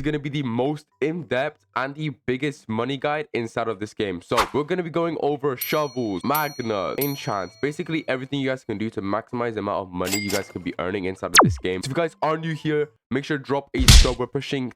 going to be the most in-depth and the biggest money guide inside of this game. So we're going to be going over shovels, magnets, enchants, basically everything you guys can do to maximize the amount of money you guys can be earning inside of this game. So if you guys are new here, make sure to drop a sub. We're pushing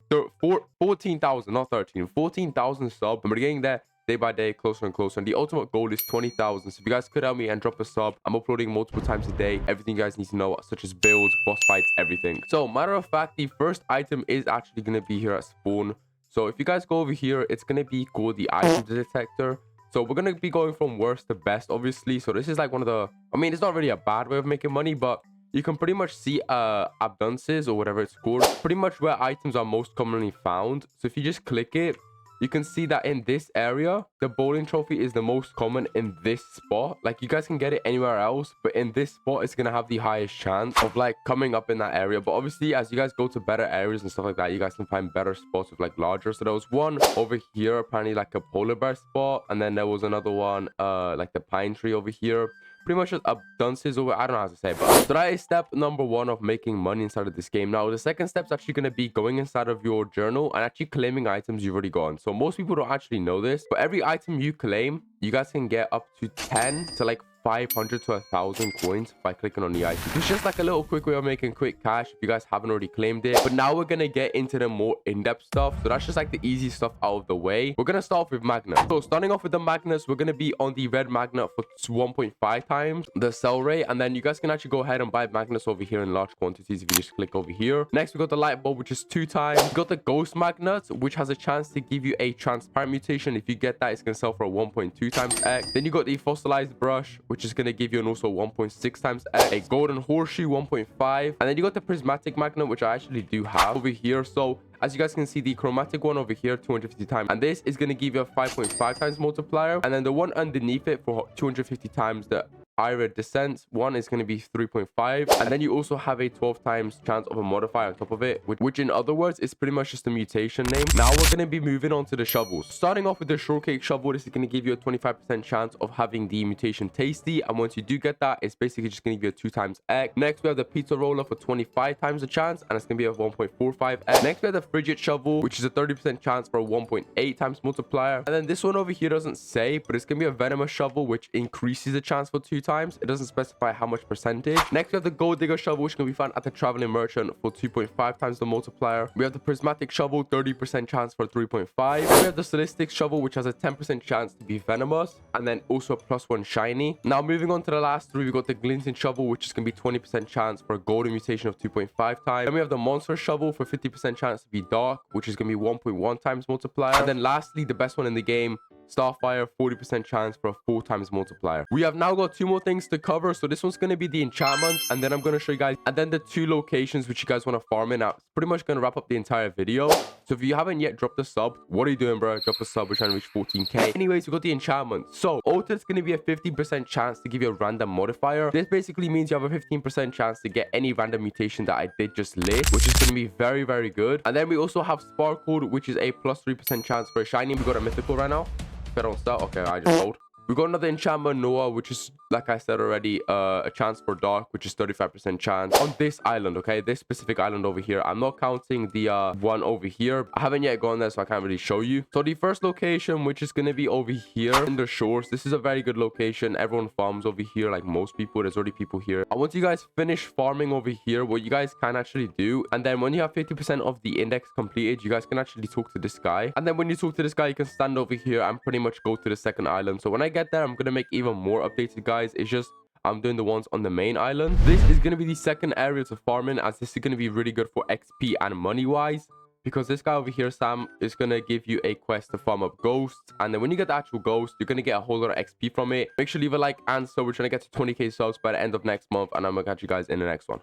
14,000, not 13, 14,000 subs, and we're getting there day by day, closer and closer, and the ultimate goal is 20,000. So if you guys could help me and drop a sub, I'm uploading multiple times a day, everything you guys need to know, such as builds, boss fights, everything. So matter of fact, the first item is actually going to be here at spawn. So if you guys go over here, it's going to be called the item detector. So we're going to be going from worst to best, obviously. So this is like one of the, I mean, it's not really a bad way of making money, but you can pretty much see abundances or whatever it's called, pretty much where items are most commonly found. So if you just click it, you can see that in this area, the bowling trophy is the most common in this spot. Like, you guys can get it anywhere else, but in this spot, it's going to have the highest chance of, like, coming up in that area. But obviously, as you guys go to better areas and stuff like that, you guys can find better spots with, like, larger. So there was one over here, apparently, like, a polar bear spot. And then there was another one, like, the pine tree over here. Pretty much just abundances over, I don't know how to say it, but so that is step number one of making money inside of this game. Now the second step is actually going to be going inside of your journal and actually claiming items you've already gotten. So most people don't actually know this, but every item you claim, you guys can get up to 10 to like 500 to 1,000 coins by clicking on the item. It's just like a little quick way of making quick cash if you guys haven't already claimed it. But now we're gonna get into the more in-depth stuff. So that's just like the easy stuff out of the way. We're gonna start off with magnets. So starting off with the magnets, we're gonna be on the red magnet for 1.5 times the sell rate, and then you guys can actually go ahead and buy magnets over here in large quantities if you just click over here. Next, we got the light bulb, which is 2 times. We got the ghost magnet, which has a chance to give you a transparent mutation. If you get that, it's gonna sell for 1.2 times X. Then you got the fossilized brush, which is going to give you an also 1.6 times X, a golden horseshoe 1.5, and then you got the prismatic magnet, which I actually do have over here. So as you guys can see, the chromatic one over here 250 times, and this is going to give you a 5.5 times multiplier, and then the one underneath it for 250 times, the iridescent one, is going to be 3.5, and then you also have a 12 times chance of a modifier on top of it, which in other words is pretty much just a mutation name. Now we're going to be moving on to the shovels. Starting off with the shortcake shovel, this is going to give you a 25% chance of having the mutation tasty, and once you do get that, it's basically just going to give you a 2 times X. Next, we have the pizza roller for 25 times the chance, and it's going to be a 1.45 X. Next, we have the frigid shovel, which is a 30% chance for a 1.8 times multiplier, and then this one over here doesn't say, but it's going to be a venomous shovel, which increases the chance for 2 times. It doesn't specify how much percentage. Next, we have the gold digger shovel, which can be found at the traveling merchant for 2.5 times the multiplier. We have the prismatic shovel, 30% chance for 3.5. We have the salistic shovel, which has a 10% chance to be venomous, and then also a +1 shiny. Now moving on to the last 3, we got the glinting shovel, which is going to be 20% chance for a golden mutation of 2.5 times. Then we have the monster shovel for 50% chance to be dark, which is going to be 1.1 times multiplier. And then lastly, the best one in the game, Starfire, 40% chance for a 4 times multiplier. We have now got 2 more things to cover. So this one's going to be the enchantment, and then I'm going to show you guys, and then the 2 locations which you guys want to farm in. Now it's pretty much going to wrap up the entire video. So if you haven't yet dropped a sub, what are you doing, bro? Drop a sub. We're trying to reach 14k. Anyways, we got the enchantment. So ultimate's going to be a 50% chance to give you a random modifier. This basically means you have a 15% chance to get any random mutation that I did just list, which is going to be very, very good. And then we also have sparkled, which is a +3% chance for a shiny. We got a mythical right now. If I don't start, okay, I just hold. We got another enchantment Noah, which is, like I said already, a chance for dark, which is 35% chance on this island. Okay, this specific island over here. I'm not counting the one over here. I haven't yet gone there, so I can't really show you. So the first location, which is going to be over here in the shores, this is a very good location. Everyone farms over here, like most people. There's already people here. And once you guys finish farming over here, what you guys can actually do, and then when you have 50% of the index completed, you guys can actually talk to this guy. And then when you talk to this guy, you can stand over here and pretty much go to the second island. So when I get there, I'm gonna make even more updated guys. It's just I'm doing the ones on the main island. This is going to be the second area to farm in, as this is going to be really good for XP and money wise, because this guy over here, Sam, is going to give you a quest to farm up ghosts, and then when you get the actual ghost, you're going to get a whole lot of XP from it. Make sure to leave a like, and so we're trying to get to 20k subs by the end of next month, and I'm gonna catch you guys in the next one.